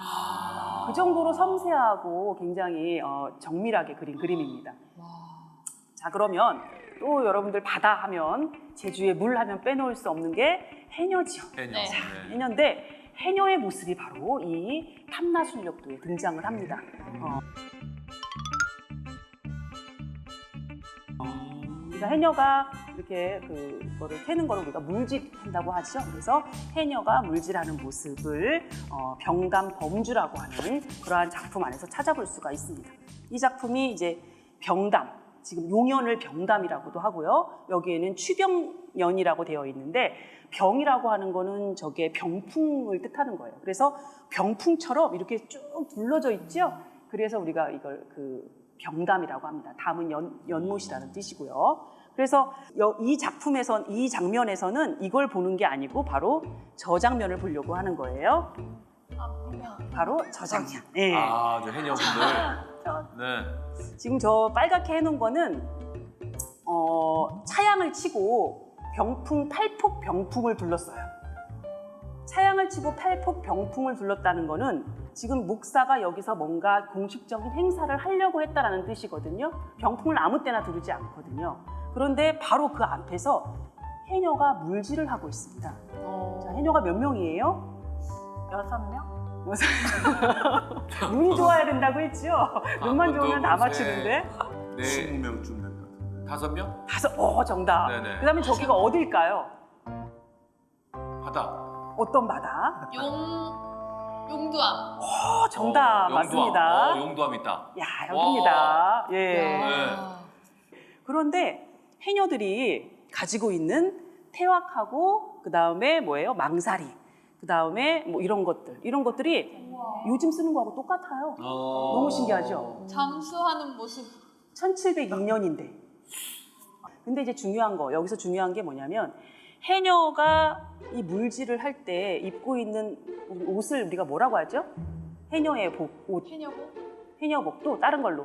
[SPEAKER 3] 그 정도로 섬세하고 굉장히 정밀하게 그린 그림입니다. 자, 그러면 또 여러분들 바다 하면 제주의 물 하면 빼놓을 수 없는 게 해녀지요.
[SPEAKER 2] 해녀.
[SPEAKER 6] 네.
[SPEAKER 2] 네.
[SPEAKER 3] 해녀인데 해녀의 모습이 바로 이 탐나술력도에 등장을 합니다. 그래서 해녀가 이렇게 그거를 캐는 거를 우리가 물질한다고 하죠. 그래서 해녀가 물질하는 모습을 병담 범주라고 하는 그러한 작품 안에서 찾아볼 수가 있습니다. 이 작품이 이제 병담, 지금 용연을 병담이라고도 하고요. 여기에는 취병연이라고 되어 있는데 병이라고 하는 거는 저게 병풍을 뜻하는 거예요. 그래서 병풍처럼 이렇게 쭉 둘러져 있죠. 그래서 우리가 이걸 병담이라고 합니다. 담은 연못이라는 뜻이고요. 그래서 이 장면에서는 이걸 보는 게 아니고 바로 저 장면을 보려고 하는 거예요. 바로 저 장면. 네.
[SPEAKER 2] 저 해녀분들. 네.
[SPEAKER 3] 지금 저 빨갛게 해놓은 거는 차양을 치고 팔폭 병풍을 둘렀어요. 차양을 치고 팔폭 병풍을 둘렀다는 거는 지금 목사가 여기서 뭔가 공식적인 행사를 하려고 했다라는 뜻이거든요. 병풍을 아무 때나 두르지 않거든요. 그런데 바로 그 앞에서 해녀가 물질을 하고 있습니다. 자, 해녀가 몇 명이에요?
[SPEAKER 5] 6명?
[SPEAKER 3] 눈이 좋아야 된다고 했죠? 눈만
[SPEAKER 2] 그것도
[SPEAKER 3] 좋으면 다
[SPEAKER 2] 글쎄.
[SPEAKER 3] 맞추는데.
[SPEAKER 2] 네.
[SPEAKER 4] 20명쯤 된 것 같은데.
[SPEAKER 2] 5명?
[SPEAKER 3] 정답.
[SPEAKER 2] 네네.
[SPEAKER 3] 그 다음에 저기가 어딜까요?
[SPEAKER 2] 바다.
[SPEAKER 3] 어떤 바다?
[SPEAKER 6] 용두암.
[SPEAKER 3] 정답.
[SPEAKER 2] 용두암.
[SPEAKER 3] 맞습니다.
[SPEAKER 2] 용두암 있다.
[SPEAKER 3] 야, 여기입니다. 예.
[SPEAKER 2] 네.
[SPEAKER 3] 그런데 해녀들이 가지고 있는 태왁하고 그 다음에 뭐예요? 망사리. 그 다음에 뭐 이런 것들이 요즘 쓰는 거하고 똑같아요. 너무 신기하죠?
[SPEAKER 6] 잠수하는 모습.
[SPEAKER 3] 1702년인데. 근데 이제 여기서 중요한 게 뭐냐면 해녀가 이 물질을 할 때 입고 있는 옷을 우리가 뭐라고 하죠? 해녀의 옷. 해녀복도 다른 걸로.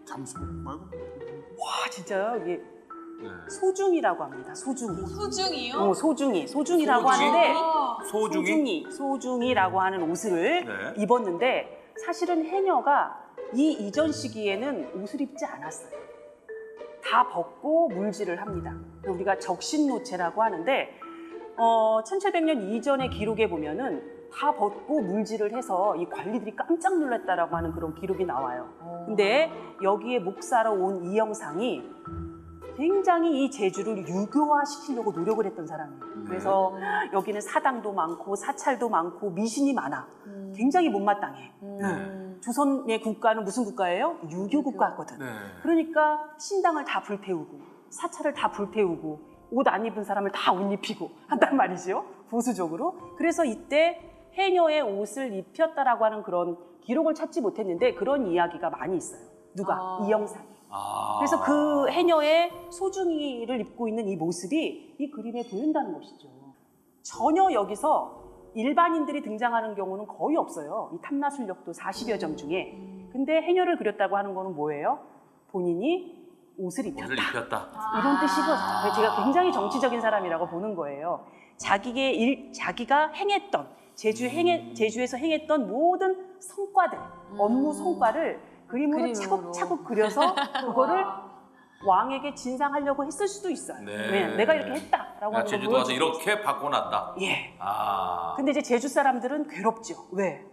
[SPEAKER 4] 잠수복 말고?
[SPEAKER 3] 와, 진짜요? 이게
[SPEAKER 2] 네.
[SPEAKER 3] 소중이라고 합니다. 소중이.
[SPEAKER 6] 소중이요?
[SPEAKER 3] 소중이라고
[SPEAKER 2] 소중이?
[SPEAKER 3] 하는데 소중이라고 하는 옷을
[SPEAKER 2] 네.
[SPEAKER 3] 입었는데 사실은 해녀가 이 이전 시기에는 옷을 입지 않았어요. 다 벗고 물질을 합니다. 우리가 적신노체라고 하는데 1700년 이전의 기록에 보면은 다 벗고 물질을 해서 이 관리들이 깜짝 놀랐다라고 하는 그런 기록이 나와요. 근데 여기에 목사로 온 이 영상이 굉장히 이 제주를 유교화시키려고 노력을 했던 사람이에요. 그래서 여기는 사당도 많고 사찰도 많고 미신이 많아. 굉장히 못마땅해. 조선의 국가는 무슨 국가예요? 유교 국가거든.
[SPEAKER 2] 네.
[SPEAKER 3] 그러니까 신당을 다 불태우고 사찰을 다 불태우고 옷 안 입은 사람을 다 옷 입히고 한단 말이죠. 보수적으로. 그래서 이때 해녀의 옷을 입혔다라고 하는 그런 기록을 찾지 못했는데 그런 이야기가 많이 있어요. 누가? 이 영상이. 그래서 그 해녀의 소중이를 입고 있는 이 모습이 이 그림에 보인다는 것이죠. 전혀 여기서 일반인들이 등장하는 경우는 거의 없어요. 이 탐나술력도 40여 점 중에. 근데 해녀를 그렸다고 하는 거는 뭐예요? 본인이 옷을 입혔다.
[SPEAKER 2] 옷을 입혔다.
[SPEAKER 3] 이런 뜻이거든요. 제가 굉장히 정치적인 사람이라고 보는 거예요. 자기가 행했던, 제주에서 행했던 모든 성과들, 업무 성과를 그림으로 차곡차곡 그려서 그거를 왕에게 진상하려고 했을 수도 있어요.
[SPEAKER 2] 네.
[SPEAKER 3] 왜냐면 내가 이렇게 했다라고 하는 걸
[SPEAKER 2] 제주도 와서
[SPEAKER 3] 보여주고
[SPEAKER 2] 이렇게 바꿔놨다.
[SPEAKER 3] 예.
[SPEAKER 2] 아.
[SPEAKER 3] 근데 이제 제주 사람들은 괴롭죠. 왜?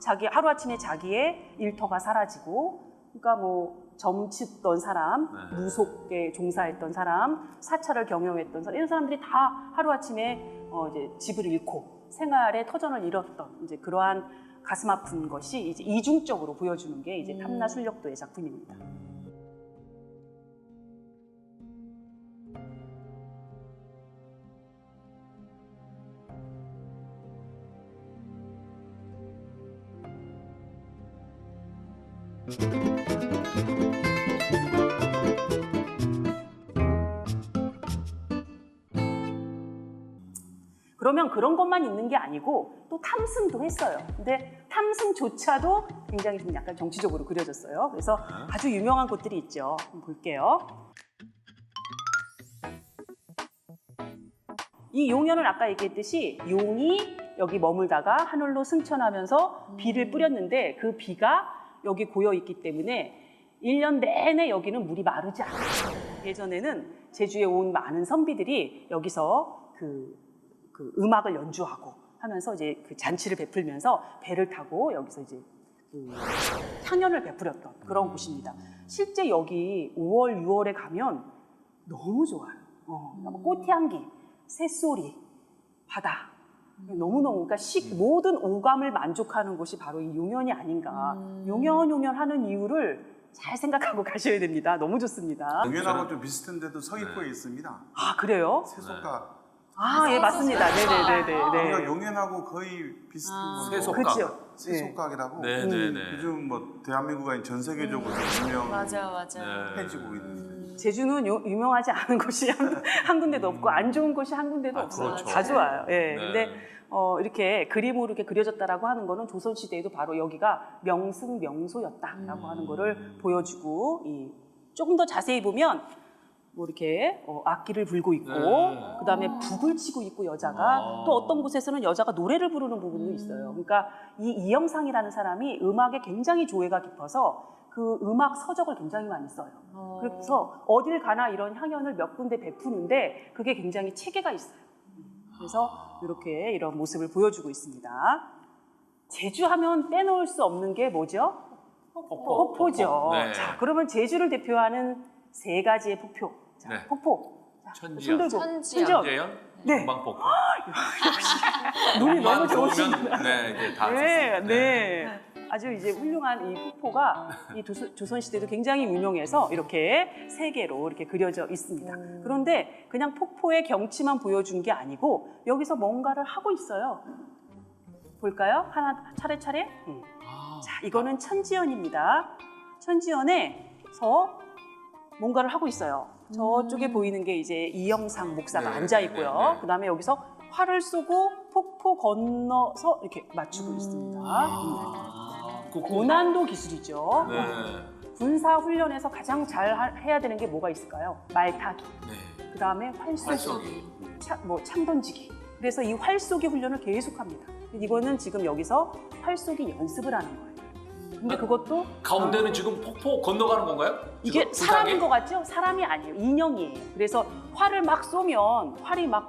[SPEAKER 3] 자기 하루아침에 자기의 일터가 사라지고, 그러니까 뭐 점치던 사람,
[SPEAKER 2] 네.
[SPEAKER 3] 무속에 종사했던 사람, 사찰을 경영했던 사람, 이런 사람들이 다 하루아침에 이제 집을 잃고 생활의 터전을 잃었던 이제 그러한 가슴 아픈 것이 이제 이중적으로 보여주는 게 이제 탐나술력도의 작품입니다. 그러면 그런 것만 있는 게 아니고 또 탐승도 했어요. 근데 탐승조차도 굉장히 좀 약간 정치적으로 그려졌어요. 그래서 아주 유명한 곳들이 있죠. 한번 볼게요. 이 용연은 아까 얘기했듯이 용이 여기 머물다가 하늘로 승천하면서 비를 뿌렸는데 그 비가 여기 고여 있기 때문에 1년 내내 여기는 물이 마르지 않아요. 예전에는 제주에 온 많은 선비들이 여기서 그 음악을 연주하고 하면서 이제 그 잔치를 베풀면서 배를 타고 여기서 이제 그 향연을 베풀었던 그런 곳입니다. 실제 여기 5월, 6월에 가면 너무 좋아요. 꽃향기, 새소리, 바다. 너무너무, 그러니까 모든 오감을 만족하는 곳이 바로 이 용연이 아닌가. 용연 하는 이유를 잘 생각하고 가셔야 됩니다. 너무 좋습니다.
[SPEAKER 4] 용연하고 좀 비슷한데도 서귀포에 있습니다.
[SPEAKER 3] 아, 그래요?
[SPEAKER 4] 세속가.
[SPEAKER 3] 아, 예, 맞습니다. 네네네네.
[SPEAKER 4] 우리가 용연하고 거의 비슷한 거.
[SPEAKER 2] 세속가.
[SPEAKER 3] 그렇죠.
[SPEAKER 4] 세속각이라고.
[SPEAKER 2] 네네네.
[SPEAKER 4] 요즘 뭐 대한민국이 아닌 전 세계적으로
[SPEAKER 5] 맞아.
[SPEAKER 4] 유명해지고 있는.
[SPEAKER 3] 제주는 유명하지 않은 곳이 한 군데도 없고 안 좋은 곳이 한 군데도
[SPEAKER 2] 아,
[SPEAKER 3] 없어요.
[SPEAKER 2] 그렇죠.
[SPEAKER 3] 다 좋아요. 예.
[SPEAKER 2] 네.
[SPEAKER 3] 근데 이렇게 그림으로 이렇게 그려졌다라고 하는 거는 조선 시대에도 바로 여기가 명승명소였다라고 하는 거를 보여주고 조금 더 자세히 보면 뭐 이렇게 악기를 불고 있고 그다음에 북을 치고 있고 여자가 또 어떤 곳에서는 여자가 노래를 부르는 부분도 있어요. 그러니까 이 이영상이라는 사람이 음악에 굉장히 조예가 깊어서 그 음악 서적을 굉장히 많이 써요. 그래서 어딜 가나 이런 향연을 몇 군데 베푸는데 그게 굉장히 체계가 있어요. 그래서 이렇게 이런 모습을 보여주고 있습니다. 제주 하면 빼놓을 수 없는 게 뭐죠? 폭포죠.
[SPEAKER 2] 네.
[SPEAKER 3] 자, 그러면 제주를 대표하는 3가지의 폭포. 자,
[SPEAKER 2] 네.
[SPEAKER 3] 폭포. 자,
[SPEAKER 2] 천지연.
[SPEAKER 3] 손 들고.
[SPEAKER 5] 천지연.
[SPEAKER 2] 천재연,
[SPEAKER 3] 네.
[SPEAKER 2] 동방폭포.
[SPEAKER 3] 눈이 너무
[SPEAKER 2] 좋으면
[SPEAKER 3] 좋으시네요.
[SPEAKER 2] 네, 이제 다
[SPEAKER 3] 네,
[SPEAKER 2] 썼습니다.
[SPEAKER 3] 네. 아주 이제 훌륭한 이 폭포가 이 조선시대도 굉장히 유명해서 이렇게 3개로 이렇게 그려져 있습니다. 그런데 그냥 폭포의 경치만 보여준 게 아니고 여기서 뭔가를 하고 있어요. 볼까요? 하나 차례차례. 자, 이거는 천지연입니다. 천지연에서 뭔가를 하고 있어요. 저쪽에 보이는 게 이제 이영상 목사가
[SPEAKER 2] 네,
[SPEAKER 3] 앉아 있고요.
[SPEAKER 2] 네, 네.
[SPEAKER 3] 그다음에 여기서 활을 쏘고 폭포 건너서 이렇게 맞추고 있습니다. 고난도 기술이죠.
[SPEAKER 2] 네.
[SPEAKER 3] 군사 훈련에서 가장 잘 해야 되는 게 뭐가 있을까요? 말타기.
[SPEAKER 2] 네.
[SPEAKER 3] 그다음에 활쏘기.
[SPEAKER 2] 활쏘기.
[SPEAKER 3] 창 던지기. 그래서 이 활쏘기 훈련을 계속합니다. 이거는 지금 여기서 활쏘기 연습을 하는 거예요. 근데 그것도
[SPEAKER 2] 가운데는 지금 폭포 건너가는 건가요?
[SPEAKER 3] 이게
[SPEAKER 2] 지금
[SPEAKER 3] 사람인
[SPEAKER 2] 불타게?
[SPEAKER 3] 것 같죠? 사람이 아니에요. 인형이에요. 그래서 활을 막 쏘면 활이 막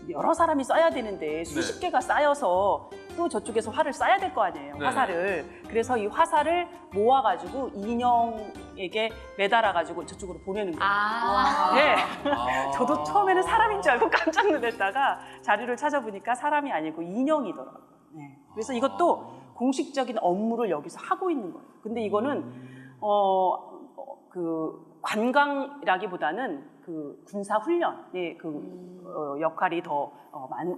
[SPEAKER 3] 여러 사람이 써야 되는데 수십 개가 쌓여서 또 저쪽에서 활을 쏴야 될 거 아니에요.
[SPEAKER 2] 네.
[SPEAKER 3] 화살을. 그래서 이 화살을 모아가지고 인형에게 매달아가지고 저쪽으로 보내는 거예요. 네. 저도 처음에는 사람인 줄 알고 깜짝 놀랐다가 자료를 찾아보니까 사람이 아니고 인형이더라고요. 네. 그래서 이것도 공식적인 업무를 여기서 하고 있는 거예요. 근데 이거는 그 관광이라기보다는 그 군사 훈련의 그 역할이 더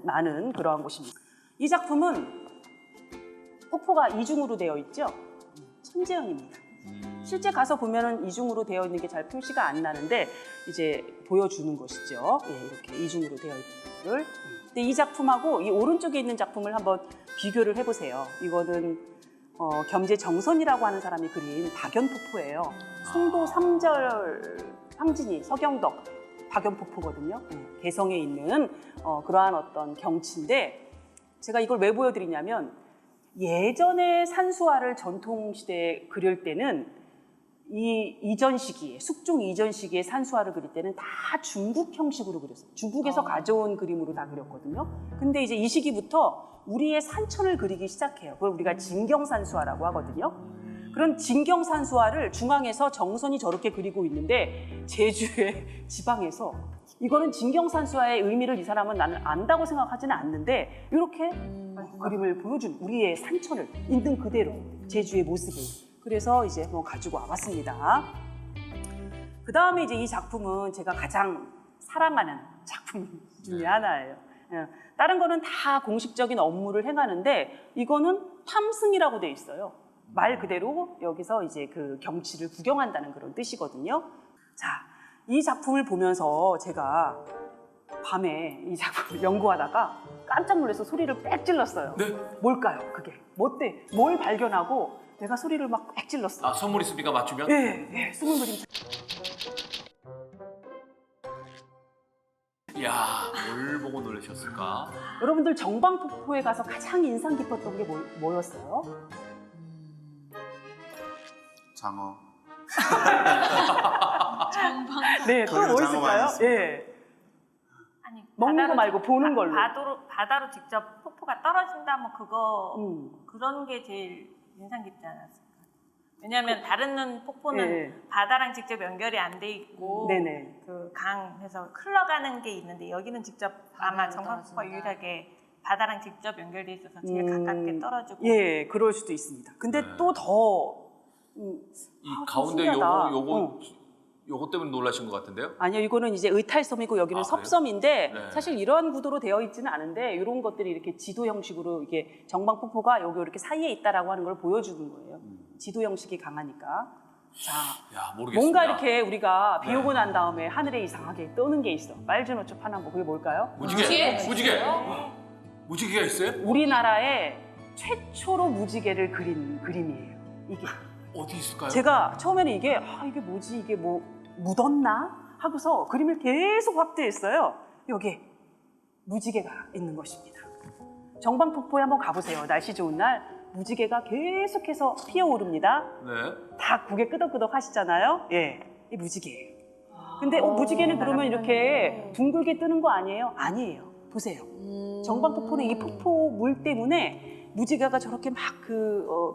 [SPEAKER 3] 많은 그러한 곳입니다. 이 작품은 폭포가 이중으로 되어 있죠. 천재형입니다. 실제 가서 보면은 이중으로 되어 있는 게 잘 표시가 안 나는데 이제 보여주는 것이죠. 예, 이렇게 이중으로 되어 있는 거를. 근데 이 작품하고 이 오른쪽에 있는 작품을 한번 비교를 해보세요. 이거는 겸재정선이라고 하는 사람이 그린 박연폭포예요. 송도 3절 황진이 서경덕 박연폭포거든요. 개성에 있는 그러한 어떤 경치인데 제가 이걸 왜 보여드리냐면 예전에 산수화를 전통시대에 그릴 때는 이 이전 시기에 숙종 이전 시기에 산수화를 그릴 때는 다 중국 형식으로 그렸어요. 중국에서 가져온 그림으로 다 그렸거든요. 근데 이제 이 시기부터 우리의 산천을 그리기 시작해요. 그걸 우리가 진경산수화라고 하거든요. 그런 진경산수화를 중앙에서 정선이 저렇게 그리고 있는데 제주의 지방에서 이거는 진경산수화의 의미를 이 사람은 나는 안다고 생각하지는 않는데 이렇게 그림을 보여준 우리의 산천을 있는 그대로 제주의 모습을 그래서 이제 한번 가지고 와봤습니다. 그 다음에 이제 이 작품은 제가 가장 사랑하는 작품 중에 하나예요. 다른 거는 다 공식적인 업무를 행하는데 이거는 탐승이라고 돼 있어요. 말 그대로 여기서 이제 그 경치를 구경한다는 그런 뜻이거든요. 자, 이 작품을 보면서 제가 밤에 이 작품을 연구하다가 깜짝 놀라서 소리를 빽 질렀어요.
[SPEAKER 2] 네.
[SPEAKER 3] 뭘까요, 그게? 뭘 발견하고 내가 소리를 막 빽 질렀어요.
[SPEAKER 2] 아, 선물 있습니까? 맞추면?
[SPEAKER 3] 예, 숨은 그림.
[SPEAKER 2] 이야, 뭘 보고 놀라셨을까?
[SPEAKER 3] 여러분들 정방폭포에 가서 가장 인상 깊었던 게 뭐였어요?
[SPEAKER 4] 장어.
[SPEAKER 3] 네, 또 뭐
[SPEAKER 4] 장어
[SPEAKER 3] 있을까요?
[SPEAKER 4] 많이 있습니다.
[SPEAKER 3] 예.
[SPEAKER 7] 아니,
[SPEAKER 3] 먹는 거 말고 보는 걸로.
[SPEAKER 7] 바다로 직접 폭포가 떨어진다면 그거
[SPEAKER 3] 음.
[SPEAKER 7] 그런 게 제일 인상 깊지 않았을까? 왜냐하면 다른 폭포는
[SPEAKER 3] 예.
[SPEAKER 7] 바다랑 직접 연결이 안 돼 있고
[SPEAKER 3] 네네.
[SPEAKER 7] 그 강에서 흘러가는 게 있는데 여기는 직접 아마
[SPEAKER 5] 바다로
[SPEAKER 7] 정방폭포가
[SPEAKER 5] 떨어진다.
[SPEAKER 7] 유일하게 바다랑 직접 연결돼 있어서 제일 가깝게 떨어지고
[SPEAKER 3] 예, 그럴 수도 있습니다. 근데
[SPEAKER 2] 네.
[SPEAKER 3] 또 더
[SPEAKER 2] 이
[SPEAKER 3] 좀
[SPEAKER 2] 가운데
[SPEAKER 3] 신기하다.
[SPEAKER 2] 요거 때문에 놀라신 것 같은데요?
[SPEAKER 3] 아니요, 이거는 이제 의탈섬이고 여기는
[SPEAKER 2] 아, 그래요?
[SPEAKER 3] 섭섬인데
[SPEAKER 2] 네.
[SPEAKER 3] 사실 이러한 구도로 되어 있지는 않은데 이런 것들이 이렇게 지도 형식으로 이게 정방폭포가 여기 이렇게 사이에 있다라고 하는 걸 보여주는 거예요. 지도 형식이 강하니까. 자,
[SPEAKER 2] 야, 모르겠습니다.
[SPEAKER 3] 뭔가 이렇게 우리가 비
[SPEAKER 2] 네.
[SPEAKER 3] 오고 난 다음에 하늘에 이상하게 뜨는 게 있어. 빨주노초 파남보 그게 뭘까요?
[SPEAKER 2] 무지개. 무지개가 있어요?
[SPEAKER 3] 우리나라의 최초로 무지개를 그린 그림이에요. 이게.
[SPEAKER 2] 어디 있을까요?
[SPEAKER 3] 제가 처음에는 이게 뭐지? 이게 뭐 묻었나? 하고서 그림을 계속 확대했어요. 여기 무지개가 있는 것입니다. 정방폭포에 한번 가보세요. 날씨 좋은 날 무지개가 계속해서 피어오릅니다.
[SPEAKER 2] 네.
[SPEAKER 3] 다 고개 끄덕끄덕 하시잖아요. 예, 이 무지개예요. 근데 무지개는 그러면 이렇게 둥글게 뜨는 거 아니에요? 아니에요. 보세요. 정방폭포는 이 폭포 물 때문에 무지개가 저렇게 막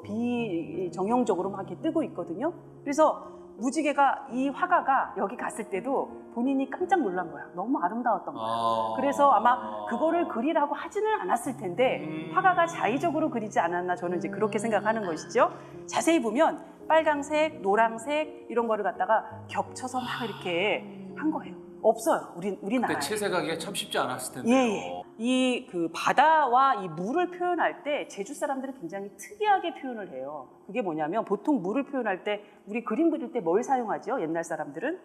[SPEAKER 3] 비정형적으로 막 이렇게 뜨고 있거든요. 그래서 무지개가 이 화가가 여기 갔을 때도 본인이 깜짝 놀란 거야. 너무 아름다웠던 거야. 그래서 아마 그거를 그리라고 하지는 않았을 텐데 화가가 자의적으로 그리지 않았나 저는 이제 그렇게 생각하는 것이죠. 자세히 보면 빨강색, 노란색 이런 거를 갖다가 겹쳐서 막 이렇게 한 거예요. 없어요. 우리나라에.
[SPEAKER 2] 그때 채색하기가 참 쉽지 않았을 텐데요.
[SPEAKER 3] 예. 이 그 바다와 이 물을 표현할 때 제주 사람들은 굉장히 특이하게 표현을 해요. 그게 뭐냐면 보통 물을 표현할 때 우리 그림 그릴 때 뭘 사용하죠? 옛날 사람들은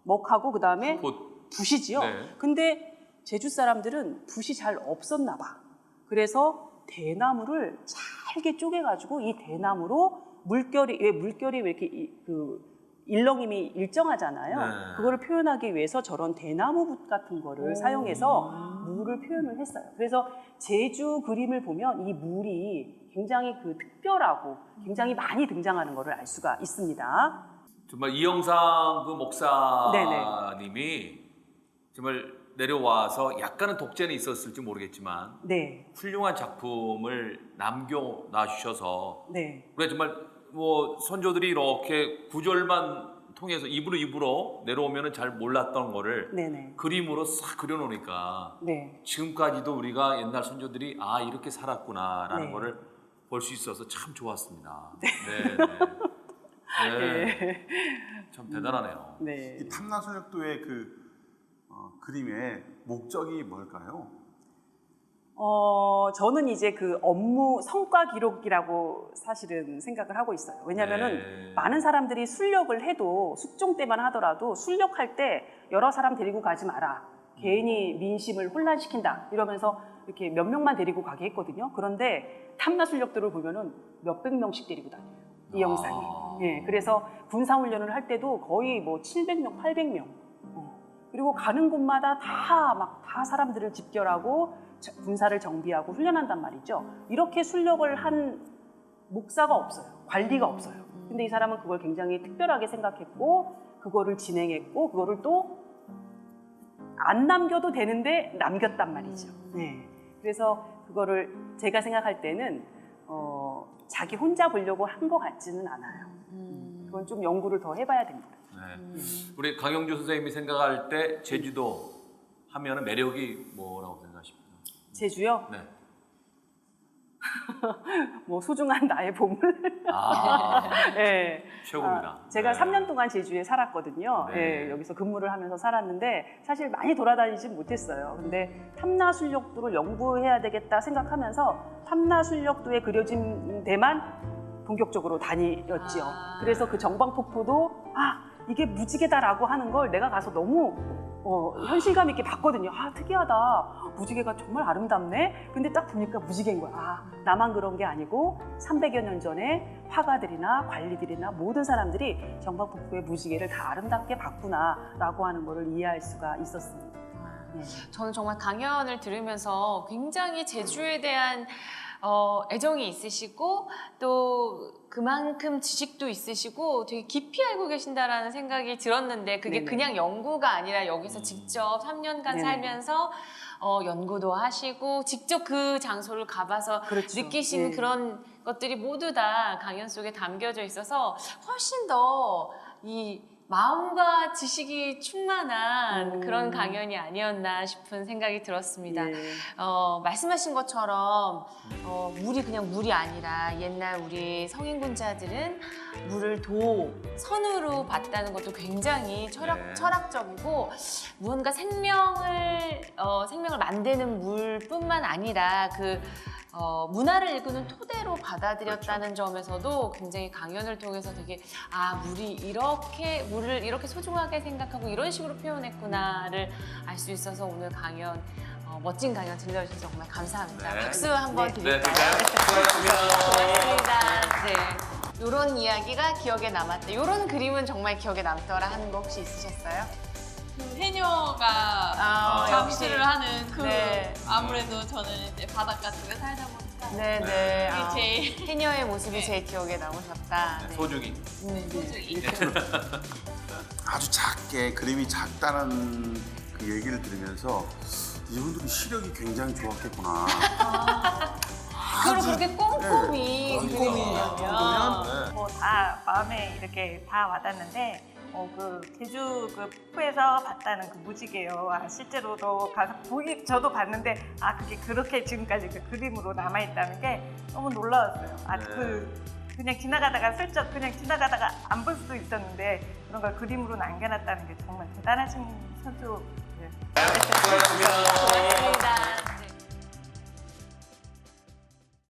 [SPEAKER 3] 먹하고 그다음에 붓이지요.
[SPEAKER 2] 네.
[SPEAKER 3] 근데 제주 사람들은 붓이 잘 없었나 봐. 그래서 대나무를 잘게 쪼개가지고 이 대나무로 물결이 왜 이렇게 일렁임이 일정하잖아요.
[SPEAKER 2] 네.
[SPEAKER 3] 그거를 표현하기 위해서 저런 대나무 붓 같은 거를 사용해서 물을 표현을 했어요. 그래서 제주 그림을 보면 이 물이 굉장히 특별하고 굉장히 많이 등장하는 거를 알 수가 있습니다.
[SPEAKER 2] 정말 이영상 그 목사님이 정말 내려와서 약간은 독재는 있었을지 모르겠지만
[SPEAKER 3] 네,
[SPEAKER 2] 훌륭한 작품을 남겨놔 주셔서
[SPEAKER 3] 네,
[SPEAKER 2] 우리가 정말 뭐 선조들이 이렇게 구절만 통해서 입으로 내려오면은 잘 몰랐던 거를
[SPEAKER 3] 네네,
[SPEAKER 2] 그림으로 싹 그려놓으니까
[SPEAKER 3] 네,
[SPEAKER 2] 지금까지도 우리가 옛날 선조들이 아 이렇게 살았구나라는
[SPEAKER 3] 네.
[SPEAKER 2] 거를 볼 수 있어서 참 좋았습니다. 네, 네. 네. 참 대단하네요.
[SPEAKER 3] 네.
[SPEAKER 4] 이 탐나술력도의 그 그림의 목적이 뭘까요?
[SPEAKER 3] 저는 이제 그 업무 성과 기록이라고 사실은 생각을 하고 있어요. 왜냐면은
[SPEAKER 2] 네.
[SPEAKER 3] 많은 사람들이 술력을 해도 숙종 때만 하더라도 술력할 때 여러 사람 데리고 가지 마라. 괜히 민심을 혼란시킨다. 이러면서 이렇게 몇 명만 데리고 가게 했거든요. 그런데 탐나 술력들을 보면은 몇백 명씩 데리고 다녀요. 이 영상이. 예, 그래서 군사훈련을 할 때도 거의 뭐 700명, 800명. 그리고 가는 곳마다 다 사람들을 집결하고 군사를 정비하고 훈련한단 말이죠. 이렇게 술력을 한 목사가 없어요. 관리가 없어요. 근데 이 사람은 그걸 굉장히 특별하게 생각했고 그거를 진행했고 그거를 또 안 남겨도 되는데 남겼단 말이죠. 네. 그래서 그거를 제가 생각할 때는 자기 혼자 보려고 한 것 같지는 않아요. 그건 좀 연구를 더 해봐야 됩니다.
[SPEAKER 2] 네. 우리 강영주 선생님이 생각할 때 제주도 하면은 매력이 뭐라고 생각하십니까?
[SPEAKER 3] 제주요?
[SPEAKER 2] 네.
[SPEAKER 3] 뭐 소중한 나의 보물. 네.
[SPEAKER 2] 최고입니다.
[SPEAKER 3] 제가
[SPEAKER 2] 네.
[SPEAKER 3] 3년 동안 제주에 살았거든요.
[SPEAKER 2] 네.
[SPEAKER 3] 예, 여기서 근무를 하면서 살았는데 사실 많이 돌아다니진 못했어요. 근데 탐나술력도를 연구해야 되겠다 생각하면서 탐나술력도에 그려진 데만 본격적으로 다녔지요. 그래서 그 정방폭포도 이게 무지개다라고 하는 걸 내가 가서 너무 현실감 있게 봤거든요. 특이하다. 무지개가 정말 아름답네. 근데 딱 보니까 무지개인 거야. 나만 그런 게 아니고 300여 년 전에 화가들이나 관리들이나 모든 사람들이 정방폭포의 무지개를 다 아름답게 봤구나라고 하는 거를 이해할 수가 있었습니다. 네.
[SPEAKER 5] 저는 정말 강연을 들으면서 굉장히 제주에 대한 애정이 있으시고 또 그만큼 지식도 있으시고 되게 깊이 알고 계신다라는 생각이 들었는데 그게
[SPEAKER 3] 네네.
[SPEAKER 5] 그냥 연구가 아니라 여기서 직접 3년간
[SPEAKER 3] 네네.
[SPEAKER 5] 살면서 연구도 하시고 직접 그 장소를 가봐서
[SPEAKER 3] 그렇죠.
[SPEAKER 5] 느끼신
[SPEAKER 3] 네.
[SPEAKER 5] 그런 것들이 모두 다 강연 속에 담겨져 있어서 훨씬 더 이 마음과 지식이 충만한 그런 강연이 아니었나 싶은 생각이 들었습니다.
[SPEAKER 3] 예.
[SPEAKER 5] 말씀하신 것처럼 물이 그냥 물이 아니라 옛날 우리 성인군자들은 물을 선으로 봤다는 것도 굉장히 철학적이고 무언가 생명을 만드는 물뿐만 아니라 그 문화를 이끄는 토대로 받아들였다는 점에서도 굉장히 강연을 통해서 되게 물을 이렇게 소중하게 생각하고 이런 식으로 표현했구나를 알 수 있어서 오늘 강연 멋진 강연 들려주셔서 정말 감사합니다.
[SPEAKER 2] 네.
[SPEAKER 5] 박수 한번
[SPEAKER 2] 네,
[SPEAKER 5] 드릴까요? 고맙습니다. 네. 이런 이야기가 기억에 남았다. 이런 그림은 정말 기억에 남더라 하는 거 혹시 있으셨어요?
[SPEAKER 6] 그 해녀가 잠수를
[SPEAKER 5] 역시.
[SPEAKER 6] 하는
[SPEAKER 5] 네.
[SPEAKER 6] 아무래도 저는 이제 바닷가 쪽에 살다 보니까
[SPEAKER 5] 네네.
[SPEAKER 6] 이게 제일
[SPEAKER 5] 해녀의 모습이 제일 기억에 남으셨다.
[SPEAKER 2] 네,
[SPEAKER 5] 네.
[SPEAKER 2] 소중히.
[SPEAKER 6] 소중히
[SPEAKER 4] 아주 작게 그림이 작다는 그 얘기를 들으면서 이분들이 시력이 굉장히 좋았겠구나.
[SPEAKER 5] 그걸 그렇게 꼼꼼히 그리시면
[SPEAKER 7] 뭐 다 마음에 이렇게 다 와닿는데 그 제주 그 폭포에서 봤다는 그 무지개요. 실제로도 가서 저도 봤는데 그게 그렇게 지금까지 그 그림으로 남아 있다는 게 너무 놀라웠어요. 그냥 지나가다가 안 볼 수도 있었는데 그런 걸 그림으로 남겨놨다는 게 정말 대단하신 선수.
[SPEAKER 2] 수고하셨습니다.
[SPEAKER 5] 고맙습니다.